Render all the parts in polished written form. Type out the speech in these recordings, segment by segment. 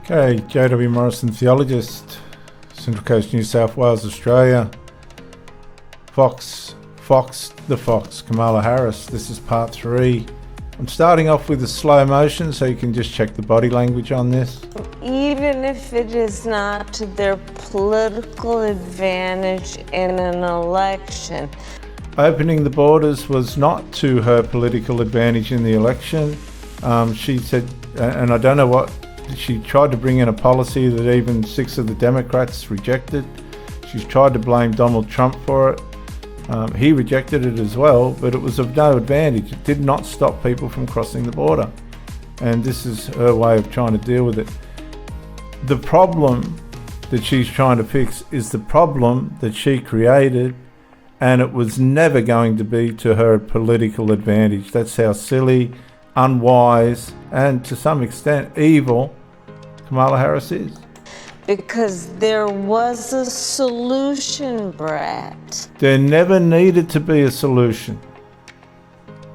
Okay, J.W. Morrison, theologist, Central Coast, New South Wales, Australia. FOXED, Kamala Harris. This is part 3. I'm starting off with a slow motion so you can just check the body language on this. Even if it is not to their political advantage in an election. Opening the borders was not to her political advantage in the election. She said, and I don't know what, she tried to bring in a policy that even 6 of the Democrats rejected. She's tried to blame Donald Trump for it. He rejected it as well, but it was of no advantage. It did not stop people from crossing the border. And this is her way of trying to deal with it. The problem that she's trying to fix is the problem that she created, and it was never going to be to her political advantage. That's how silly, unwise, and to some extent evil Kamala Harris is. Because there was a solution, Brett. There never needed to be a solution.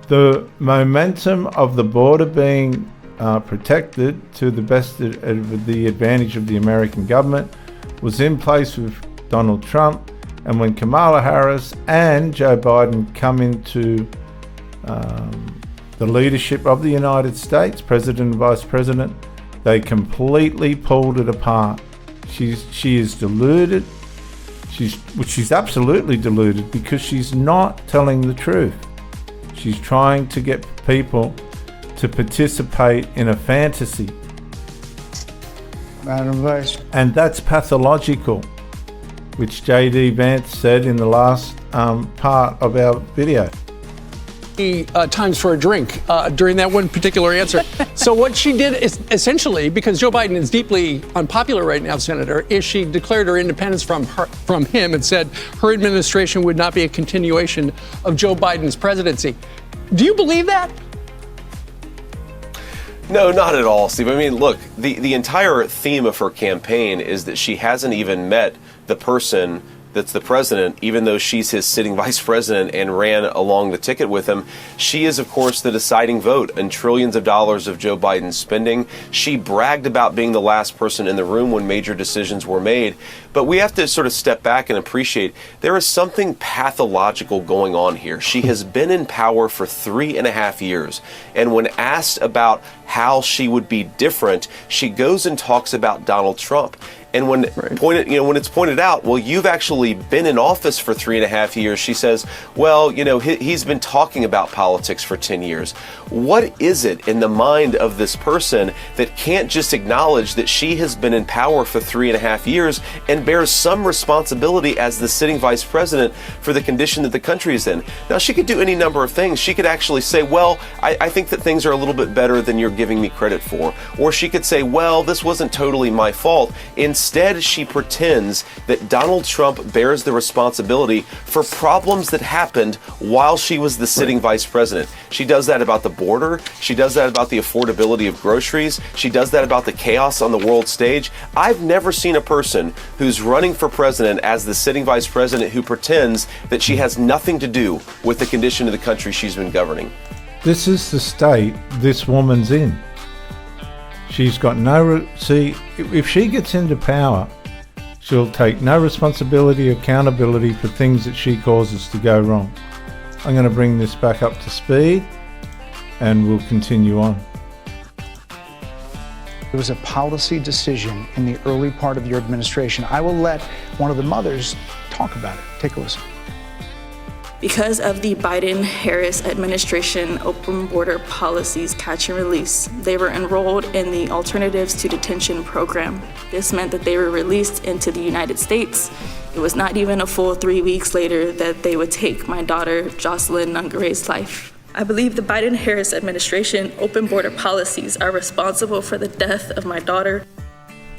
The momentum of the border being protected to the best of the advantage of the American government was in place with Donald Trump. And when Kamala Harris and Joe Biden come into the leadership of the United States, President and Vice President, they completely pulled it apart. She is deluded. She's absolutely deluded because she's not telling the truth. She's trying to get people to participate in a fantasy. Madam Vice. And that's pathological, which J.D. Vance said in the last part of our video. Times for a drink during that one particular answer. So what she did is essentially, because Joe Biden is deeply unpopular right now, Senator, is she declared her independence from him and said her administration would not be a continuation of Joe Biden's presidency. Do you believe that? No, not at all, Steve. I mean, look, the entire theme of her campaign is that she hasn't even met the person that's the president, even though she's his sitting vice president and ran along the ticket with him. She is, of course, the deciding vote in trillions of dollars of Joe Biden's spending. She bragged about being the last person in the room when major decisions were made. But we have to sort of step back and appreciate there is something pathological going on here. She has been in power for 3.5 years. And when asked about how she would be different, she goes and talks about Donald Trump. And when when it's pointed out, well, you've actually been in office for 3.5 years, she says, well, he's been talking about politics for 10 years. What is it in the mind of this person that can't just acknowledge that she has been in power for 3.5 years and bears some responsibility as the sitting vice president for the condition that the country is in? Now, she could do any number of things. She could actually say, well, I think that things are a little bit better than you're giving me credit for. Or she could say, well, this wasn't totally my fault. Instead, she pretends that Donald Trump bears the responsibility for problems that happened while she was the sitting vice president. She does that about the border. She does that about the affordability of groceries. She does that about the chaos on the world stage. I've never seen a person who's running for president as the sitting vice president who pretends that she has nothing to do with the condition of the country she's been governing. This is the state this woman's in. She's got see, if she gets into power, she'll take no responsibility, accountability for things that she causes to go wrong. I'm going to bring this back up to speed and we'll continue on. It was a policy decision in the early part of your administration. I will let one of the mothers talk about it. Take a listen. Because of the Biden-Harris administration open border policies catch and release, they were enrolled in the Alternatives to Detention program. This meant that they were released into the United States. It was not even a full 3 weeks later that they would take my daughter, Jocelyn Nungare's life. I believe the Biden-Harris administration open border policies are responsible for the death of my daughter.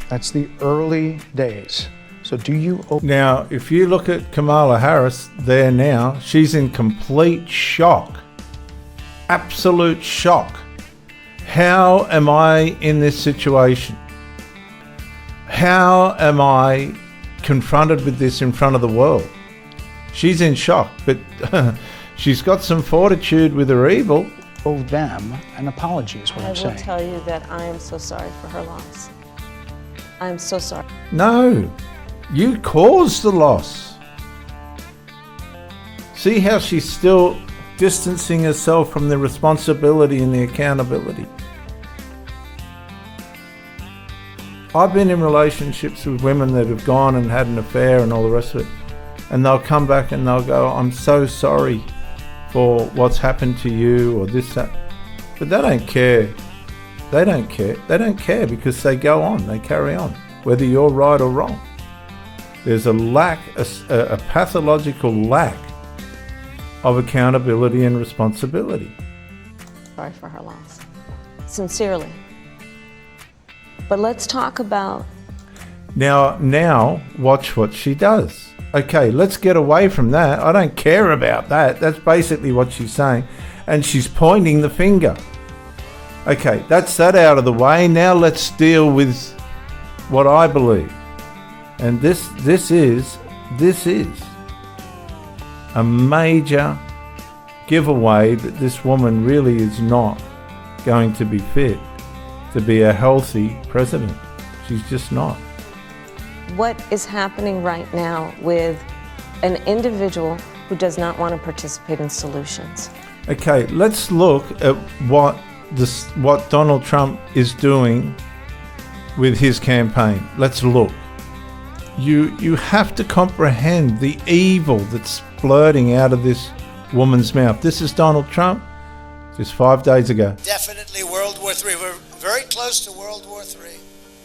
That's the early days. So do you... Now, if you look at Kamala Harris there now, she's in complete shock. Absolute shock. How am I in this situation? How am I confronted with this in front of the world? She's in shock, but she's got some fortitude with her evil. Owe them an apology is what I'm saying. I will tell you that I am so sorry for her loss. I'm so sorry. No, you caused the loss. See how she's still distancing herself from the responsibility and the accountability. I've been in relationships with women that have gone and had an affair and all the rest of it, and they'll come back and they'll go, I'm so sorry for what's happened to you or this, that. But they don't care. They don't care. They don't care because they go on, they carry on, whether you're right or wrong. There's a lack, a pathological lack of accountability and responsibility. Sorry for her loss. Sincerely. But let's talk about... Now, watch what she does. Okay, let's get away from that. I don't care about that. That's basically what she's saying. And she's pointing the finger. Okay, that's that out of the way. Now let's deal with what I believe. And this is a major giveaway that this woman really is not going to be fit to be a healthy president. She's just not. what is happening right now with an individual who does not want to participate in solutions. Okay, let's look at what Donald Trump is doing with his campaign. Let's look. You have to comprehend the evil that's blurting out of this woman's mouth. This is Donald Trump just 5 days ago. Definitely World War III. We're very close to World War III.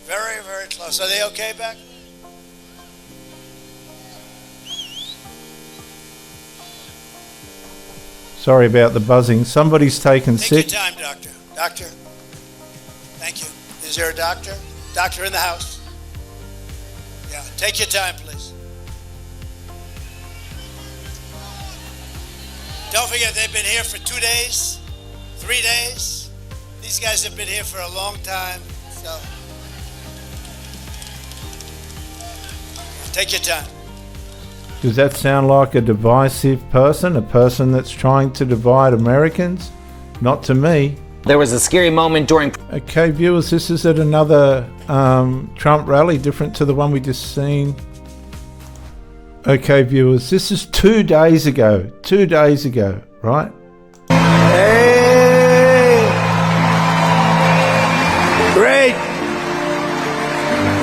Very, very close. Are they okay back? Sorry about the buzzing. Somebody's taken sick. Take your time, doctor. Doctor. Thank you. Is there a doctor? Doctor in the house? Yeah. Take your time, please. Don't forget, they've been here for 2 days, 3 days. These guys have been here for a long time, so take your time. Does that sound like a divisive person? A person that's trying to divide Americans? Not to me. There was a scary moment during... Okay, viewers, this is at another Trump rally, different to the one we just seen. Okay, viewers, this is 2 days ago. 2 days ago, right? Hey! Great!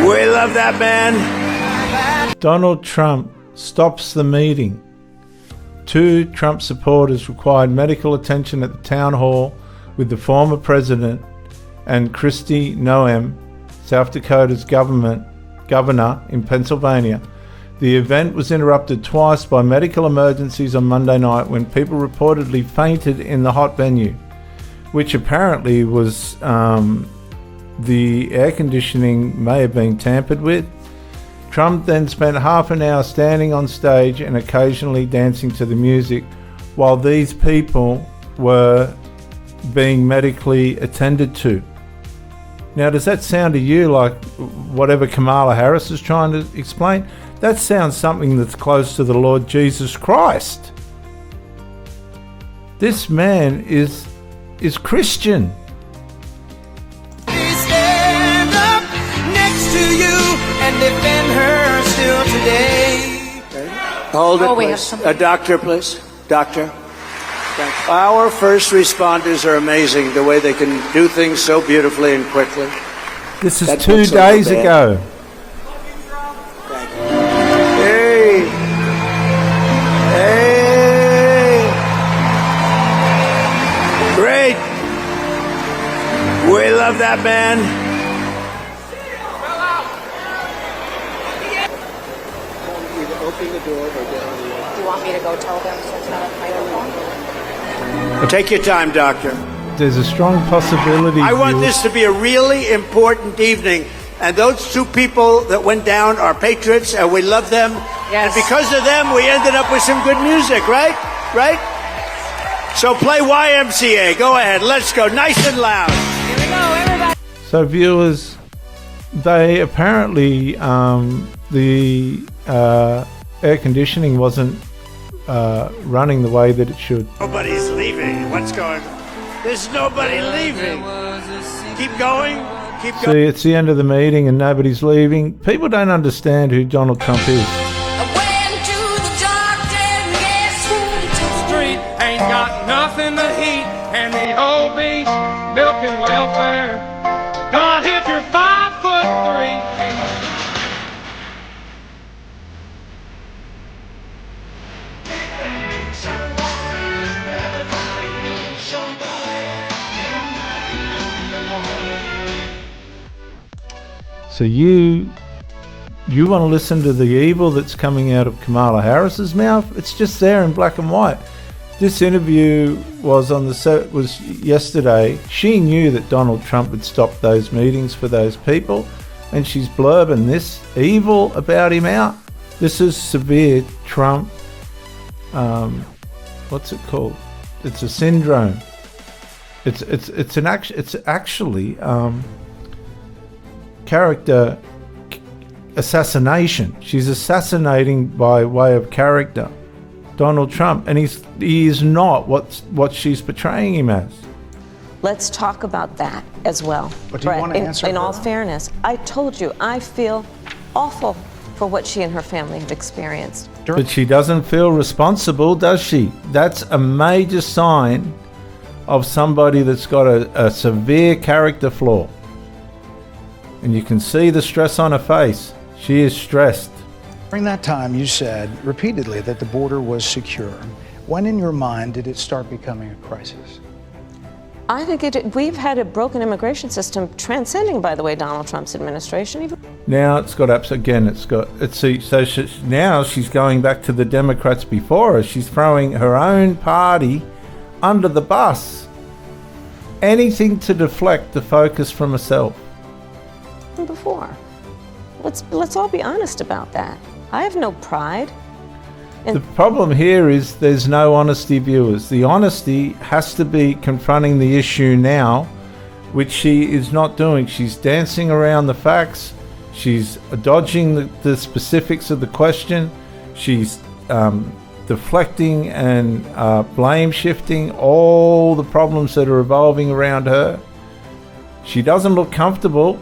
We love that man. Donald Trump stops the meeting. 2 Trump supporters required medical attention at the town hall with the former president and Kristi Noem, South Dakota's governor in Pennsylvania. The event was interrupted twice by medical emergencies on Monday night when people reportedly fainted in the hot venue, which apparently was the air conditioning may have been tampered with. Trump then spent half an hour standing on stage and occasionally dancing to the music while these people were being medically attended to. Now, does that sound to you like whatever Kamala Harris is trying to explain? That sounds something that's close to the Lord Jesus Christ. This man is Christian. Stand up next to you and defend her still today. Hold it, please. A doctor, please. Doctor. Our first responders are amazing, the way they can do things so beautifully and quickly. This is 2 days ago. Hey! Hey! Great! We love that man. Open the door or get on the wall. Do you want me to go tell them to set up microphone? Take your time, doctor. There's a strong possibility. I want this to be a really important evening. And those 2 people that went down are patriots, and we love them. Yes. And because of them, we ended up with some good music, right? Right? So play YMCA. Go ahead. Let's go. Nice and loud. Here we go, everybody. So viewers, they apparently, the air conditioning wasn't running the way that it should. Nobody's leaving. What's going on? There's nobody leaving. Keep going. Keep going. See, it's the end of the meeting and nobody's leaving. People don't understand who Donald Trump is. I went to the doctor and guess what he told me? Street ain't got nothing to heat, and the old beast milking welfare. God, if you're 5'3". So you want to listen to the evil that's coming out of Kamala Harris's mouth? It's just there in black and white. This interview was yesterday. She knew that Donald Trump would stop those meetings for those people, and she's blurbing this evil about him out. This is severe Trump. What's it called? It's a syndrome. It's actually character assassination. She's assassinating by way of character Donald Trump, and he is not what she's portraying him as. Let's talk about that as well. But do you want to answer in her? all fairness, I told you I feel awful for what she and her family have experienced. But she doesn't feel responsible, does she? That's a major sign of somebody that's got a severe character flaw. And you can see the stress on her face. She is stressed. During that time, you said repeatedly that the border was secure. When in your mind did it start becoming a crisis? I think we've had a broken immigration system transcending, by the way, Donald Trump's administration. Now it's got ups again. Now she's going back to the Democrats before her. She's throwing her own party under the bus. Anything to deflect the focus from herself. Before. Let's all be honest about that. I have no pride. The problem here is there's no honesty, viewers. The honesty has to be confronting the issue now, which she is not doing. She's dancing around the facts. She's dodging the specifics of the question. She's deflecting and blame shifting all the problems that are revolving around her. She doesn't look comfortable.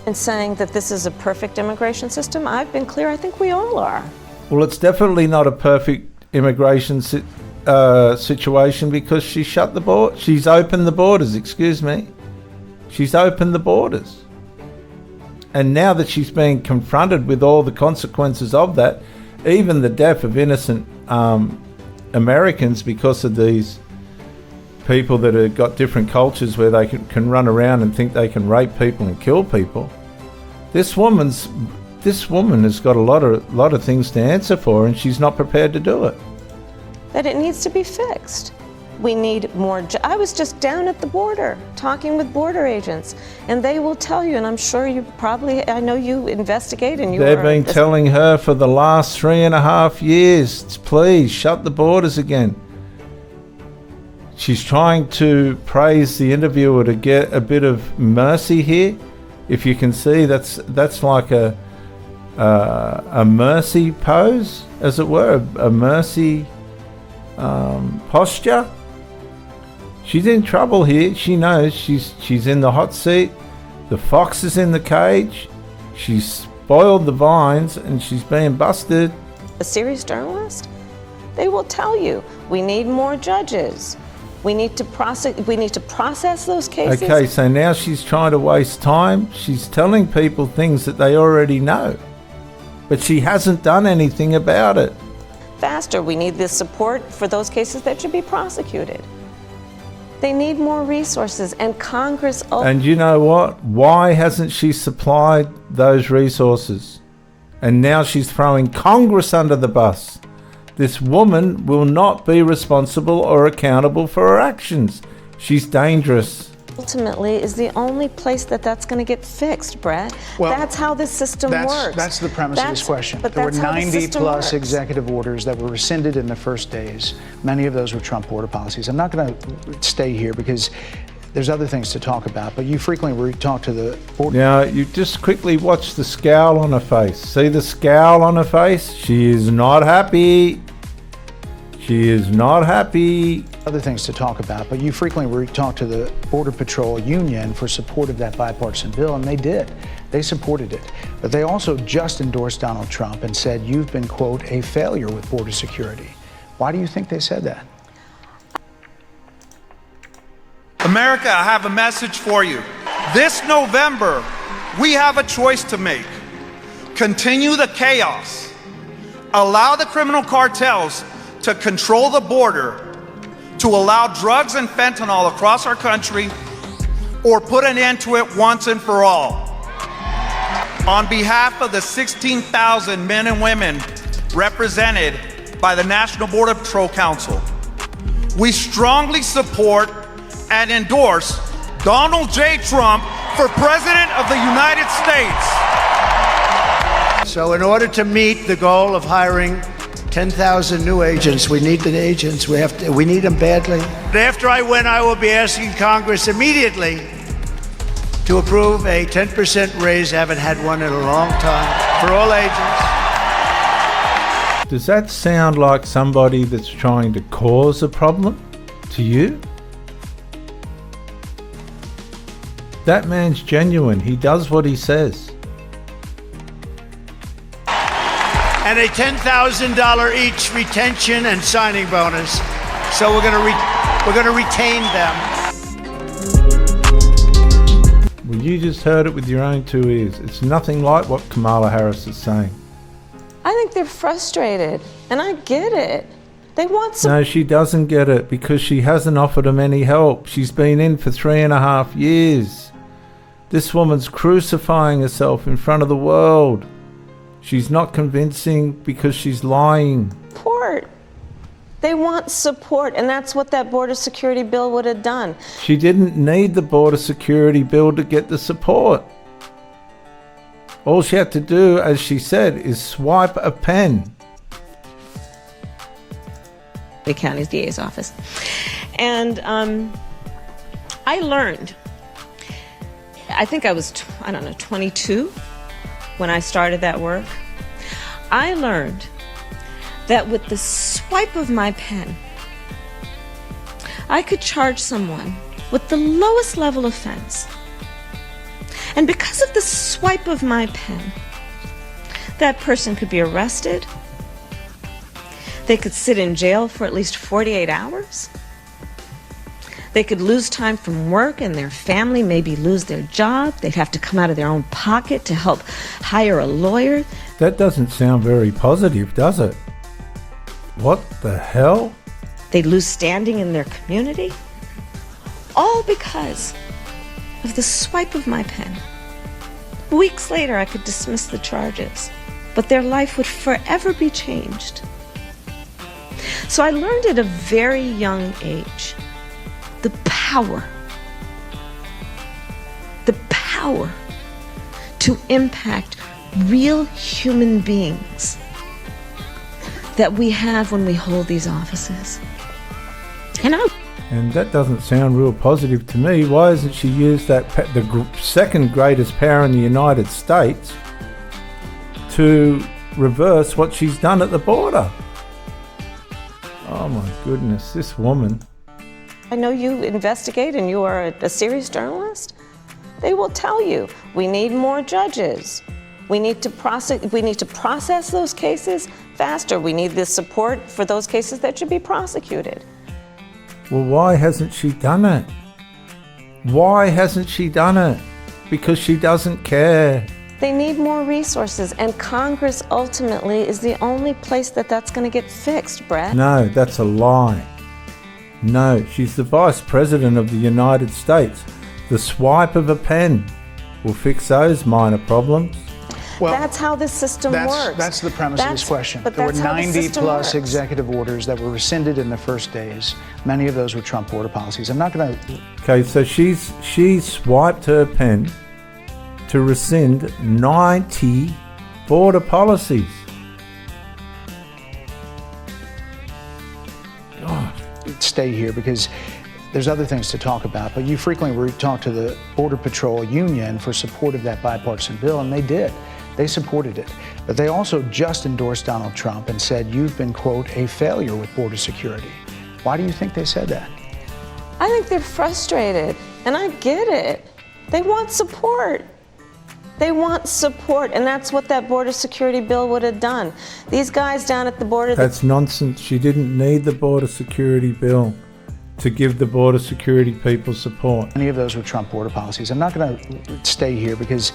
And saying that this is a perfect immigration system, I've been clear, I think we all are. Well, it's definitely not a perfect immigration situation because she shut the border. She's opened the borders, excuse me. She's opened the borders. And now that she's being confronted with all the consequences of that, even the death of innocent Americans because of these people that have got different cultures where they can run around and think they can rape people and kill people. This woman has got a lot of things to answer for, and she's not prepared to do it. That it needs to be fixed. We need more. I was just down at the border talking with border agents, and they will tell you, and I'm sure I know you investigate and you They've been telling her for the last 3.5 years, please shut the borders again. She's trying to praise the interviewer to get a bit of mercy here. If you can see, that's like a mercy pose, as it were, a mercy posture. She's in trouble here. She knows she's in the hot seat. The fox is in the cage. She's spoiled the vines, and she's being busted. A serious journalist, they will tell you we need more judges. We need to process those cases. Okay, so now she's trying to waste time. She's telling people things that they already know, but she hasn't done anything about it. Faster, we need the support for those cases that should be prosecuted. They need more resources, and Congress... And you know what? Why hasn't she supplied those resources? And now she's throwing Congress under the bus. This woman will not be responsible or accountable for her actions. She's dangerous. Ultimately is the only place that's going to get fixed, Brett. Well, that's how this system works. That's the premise of this question. There were 90 plus executive orders that were rescinded in the first days. Many of those were Trump border policies. I'm not going to stay here because there's other things to talk about, but you frequently talk to the border. Now, you just quickly watch the scowl on her face. See the scowl on her face? She is not happy. She is not happy. Other things to talk about, but you frequently talk to the Border Patrol Union for support of that bipartisan bill, and they did. They supported it. But they also just endorsed Donald Trump and said, you've been, quote, a failure with border security. Why do you think they said that? America, I have a message for you. This November, we have a choice to make. Continue the chaos. Allow the criminal cartels to control the border, to allow drugs and fentanyl across our country, or put an end to it once and for all. On behalf of the 16,000 men and women represented by the National Border Patrol Council, we strongly support and endorse Donald J. Trump for President of the United States. So in order to meet the goal of hiring 10,000 new agents, we need the agents. We need them badly. After I win, I will be asking Congress immediately to approve a 10% raise. I haven't had one in a long time for all agents. Does that sound like somebody that's trying to cause a problem to you? That man's genuine. He does what he says. And a $10,000 each retention and signing bonus. So we're going to retain them. Well, you just heard it with your own two ears. It's nothing like what Kamala Harris is saying. I think they're frustrated, and I get it. They want some. No, she doesn't get it because she hasn't offered them any help. She's been in for 3.5 years. This woman's crucifying herself in front of the world. She's not convincing because she's lying. Support. They want support, and that's what that border security bill would have done. She didn't need the border security bill to get the support. All she had to do, as she said, is swipe a pen. The county's DA's office. And I learned, I think I was, 22 when I started that work. I learned that with the swipe of my pen, I could charge someone with the lowest level offense. And because of the swipe of my pen, that person could be arrested. They could sit in jail for at least 48 hours. They could lose time from work and their family maybe lose their job. They'd have to come out of their own pocket to help hire a lawyer. That doesn't sound very positive, does it? What the hell? They'd lose standing in their community. All because of the swipe of my pen. Weeks later, I could dismiss the charges, but their life would forever be changed. So I learned at a very young age the power to impact real human beings that we have when we hold these offices. And that doesn't sound real positive to me. Why hasn't she used that the second greatest power in the United States to reverse what she's done at the border? Oh my goodness, this woman. I know you investigate and you are a serious journalist. They will tell you, we need more judges. We need to process those cases faster. We need the support for those cases that should be prosecuted. Well, why hasn't she done it? Why hasn't she done it? Because she doesn't care. They need more resources, and Congress ultimately is the only place that's going to get fixed, Brett. No, that's a lie. No, she's the Vice President of the United States. The swipe of a pen will fix those minor problems. Well, that's how this system works. That's the premise of this question. There were 90-plus executive orders that were rescinded in the first days. Many of those were Trump border policies. I'm not going to... Okay, so she swiped her pen to rescind 90 border policies. God. Stay here because there's other things to talk about, but you frequently talk to the Border Patrol Union for support of that bipartisan bill, and they did. They supported it. But they also just endorsed Donald Trump and said, you've been, quote, a failure with border security. Why do you think they said that? I think they're frustrated, and I get it. They want support. They want support, and that's what that border security bill would have done. These guys down at the border... That's nonsense. She didn't need the border security bill to give the border security people support. Many of those were Trump border policies. I'm not going to stay here because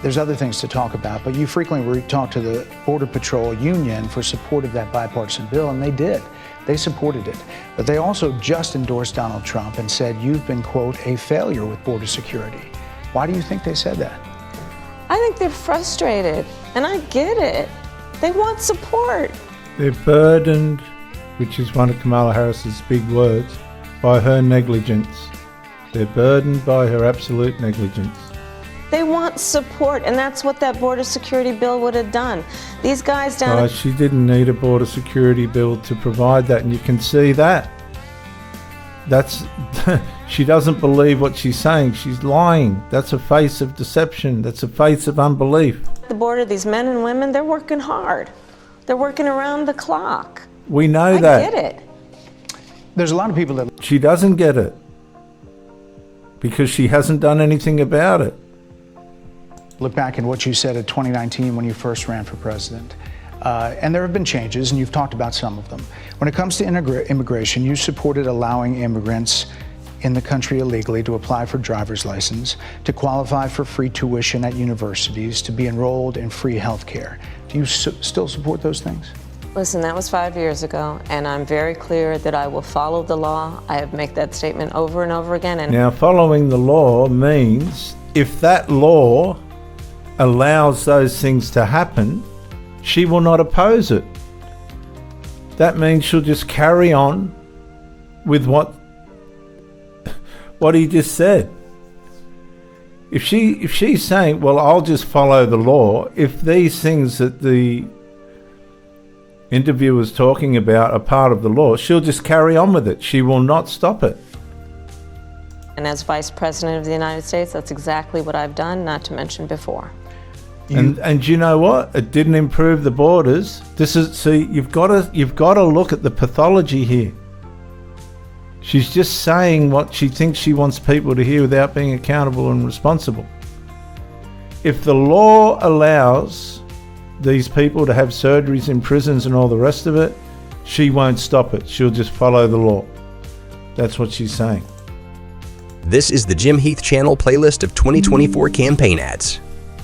there's other things to talk about, but you frequently talk to the Border Patrol Union for support of that bipartisan bill, and they did. They supported it. But they also just endorsed Donald Trump and said, you've been, quote, a failure with border security. Why do you think they said that? I think they're frustrated, and I get it. They want support. They're burdened, which is one of Kamala Harris's big words, by her negligence. They're burdened by her absolute negligence. They want support, and that's what that border security bill would have done. These guys down... She didn't need a border security bill to provide that, and you can see that. That's... She doesn't believe what she's saying. She's lying. That's a face of deception. That's a face of unbelief. The border, these men and women, they're working hard. They're working around the clock. We know that. I get it. There's a lot of people that... She doesn't get it because she hasn't done anything about it. Look back at what you said in 2019 when you first ran for president. And there have been changes, and you've talked about some of them. When it comes to immigration, you supported allowing immigrants in the country illegally to apply for driver's license, to qualify for free tuition at universities, to be enrolled in free health care. Do you still support those things? Listen, that was 5 years ago, and I'm very clear that I will follow the law. I have made that statement over and over again. And now, following the law means if that law allows those things to happen, she will not oppose it. That means she'll just carry on with what he just said. If she's saying, well, I'll just follow the law, if these things that the interviewer's talking about are part of the law, she'll just carry on with it. She will not stop it. And as Vice President of the United States, that's exactly what I've done, not to mention before. And you know what? It didn't improve the borders. You've got to look at the pathology here. She's just saying what she thinks she wants people to hear without being accountable and responsible. If the law allows these people to have surgeries in prisons and all the rest of it, she won't stop it. She'll just follow the law. That's what she's saying. This is the Jim Heath Channel playlist of 2024 campaign ads.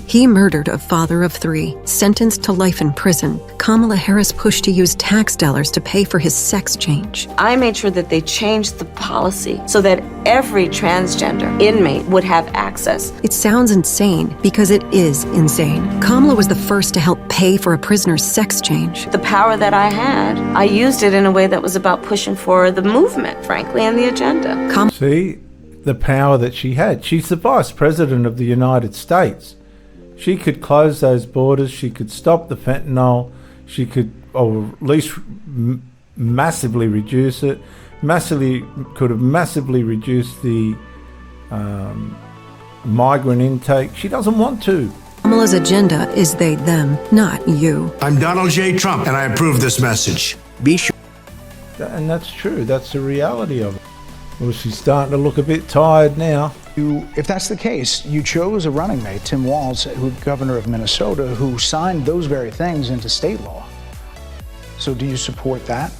He murdered a father of 3, sentenced to life in prison. Kamala Harris pushed to use tax dollars to pay for his sex change. I made sure that they changed the policy so that every transgender inmate would have access. It sounds insane because it is insane. Kamala was the first to help pay for a prisoner's sex change. The power that I had, I used it in a way that was about pushing for the movement, frankly, and the agenda. See the power that she had. She's the Vice President of the United States. She could close those borders. She could stop the fentanyl. She could, or at least massively reduce it. Could have massively reduced the migrant intake. She doesn't want to. Kamala's agenda is they, them, not you. I'm Donald J. Trump, and I approve this message. Be sure. And that's true. That's the reality of it. Well, she's starting to look a bit tired now. If that's the case, you chose a running mate, Tim Walz, governor of Minnesota, who signed those very things into state law. So do you support that?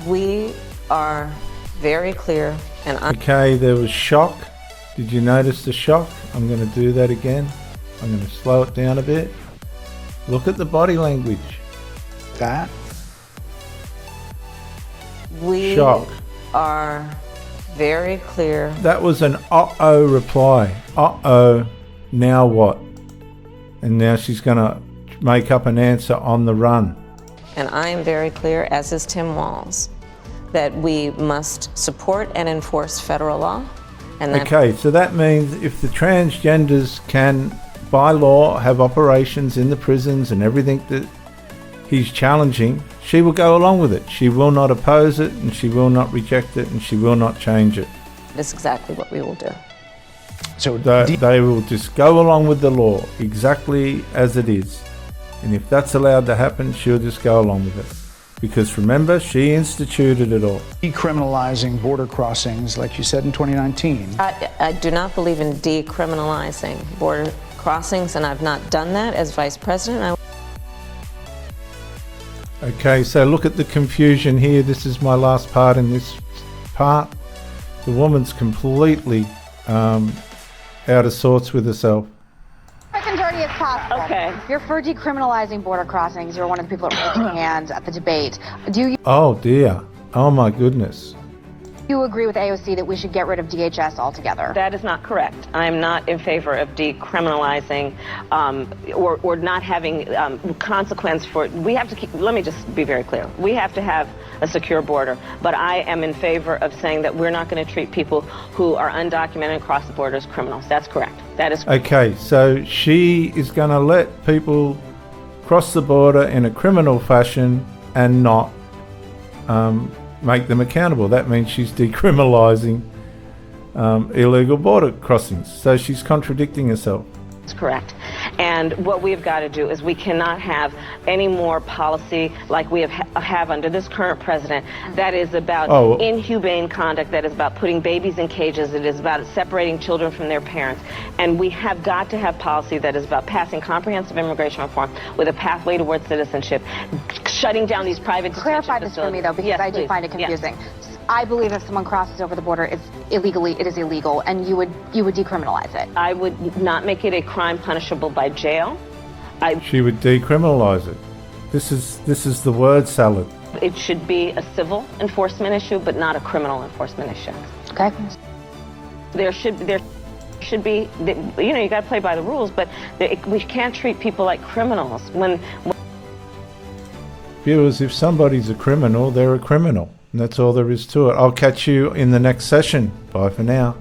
We are very clear, and Okay, there was shock. Did you notice the shock? I'm going to do that again. I'm going to slow it down a bit. Look at the body language. That? We shock. Are very clear. That was an uh-oh reply. Uh-oh, now what? And now she's going to make up an answer on the run. And I am very clear, as is Tim Walz, that we must support and enforce federal law. And okay, so that means if the transgenders can, by law, have operations in the prisons and everything that he's challenging, she will go along with it. She will not oppose it, and she will not reject it, and she will not change it. That's exactly what we will do. So they will just go along with the law exactly as it is. And if that's allowed to happen, she'll just go along with it. Because remember, she instituted it all. Decriminalizing border crossings, like you said in 2019. I do not believe in decriminalizing border crossings, and I've not done that as vice president. Okay, so look at the confusion here. This is my last part in this part. The woman's completely out of sorts with herself. As dirty as possible. Okay. You're for decriminalizing border crossings. You're one of the people that raised hands at the debate. Do Oh dear. Oh my goodness. you agree with AOC that we should get rid of DHS altogether? That is not correct. I'm not in favor of decriminalizing or not having consequence for. We have to keep. Let me just be very clear. We have to have a secure border. But I am in favor of saying that we're not going to treat people who are undocumented across the border as criminals. That's correct. That is. Okay, so she is going to let people cross the border in a criminal fashion and not make them accountable. That means she's decriminalizing illegal border crossings. So she's contradicting herself. That's correct. And what we've got to do is we cannot have any more policy like we have under this current president that is about inhumane conduct, that is about putting babies in cages, that is about separating children from their parents. And we have got to have policy that is about passing comprehensive immigration reform with a pathway towards citizenship, shutting down these private detention Clarify this for me, though, because yes, I do find it confusing. Yes. I believe if someone crosses over the border, it is illegal, and you would decriminalize it. I would not make it a crime punishable by jail. She would decriminalize it. This is the word salad. It should be a civil enforcement issue, but not a criminal enforcement issue. Okay. There should be, you know, you got to play by the rules, but we can't treat people like criminals. Viewers, if somebody's a criminal, they're a criminal. And that's all there is to it. I'll catch you in the next session. Bye for now.